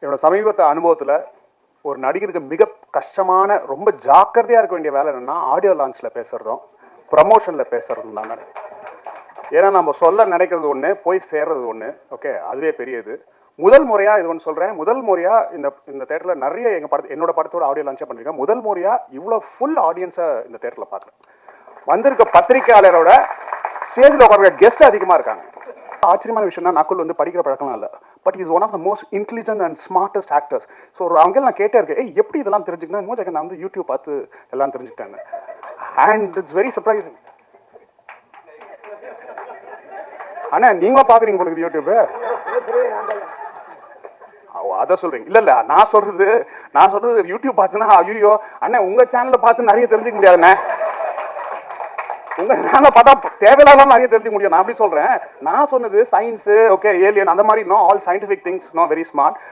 என்னோட சமீபத்த அனுபவத்தில் ஒரு நடிகருக்கு மிக கஷ்டமான ரொம்ப ஜாக்கிரதையாக இருக்க வேண்டிய வேலை என்னென்னா ஆடியோ லான்ச்சில் பேசுகிறதும் ப்ரமோஷனில் பேசுகிறதும் தாங்க. ஏன்னா நம்ம சொல்ல நினைக்கிறது ஒன்று, போய் சேர்றது ஒன்று. ஓகே, அதுவே பெரியது. முதல் முறையாக இது ஒன்று சொல்கிறேன், முதல் முறையாக இந்த தேட்டரில் நிறைய என்னோட படத்தோட ஆடியோ லான்ச்சே பண்ணியிருக்கேன். முதல் முறையாக இவ்வளோ ஃபுல் ஆடியன்ஸை இந்த தேட்டரில் பார்க்குறேன். வந்திருக்க பத்திரிகையாளரோட ஸ்டேஜில் உட்கார கெஸ்ட் அதிகமாக இருக்காங்க. ஆச்சரியமான விஷயம்னா நக்குல் வந்து படிக்கிற பழக்கம்லாம் இல்லை, but is one of the most intelligent and smartest actors. So ஒரு அங்கே நான் கேட்டே இருக்கேன், எப்படி இதெல்லாம் தெரிஞ்சுக்கணும் போது நான் வந்து யூடியூப் பார்த்து எல்லாம் தெரிஞ்சுக்கிட்டேன். And it's very surprising. அண்ணா நீங்களும் பார்க்குறீங்க உங்களுக்கு யூடியூப்பு? அதை சொல்றீங்க? இல்ல இல்ல, நான் சொல்றது யூடியூப் பார்த்துன்னா ஐயோ அண்ணா உங்க சேனல்ல பார்த்து நிறைய தெரிஞ்சுக்க முடியாதுண்ணே. உங்க சேனல்ல பார்த்தா தேவையில்லாம நிறைய தெரிஞ்சுக்க முடியும். நான் அப்படி சொல்றேன். நான் சொன்னது சயின்ஸ், ஓகே, ஏலியன், அந்த மாதிரி no all scientific things, no very smart.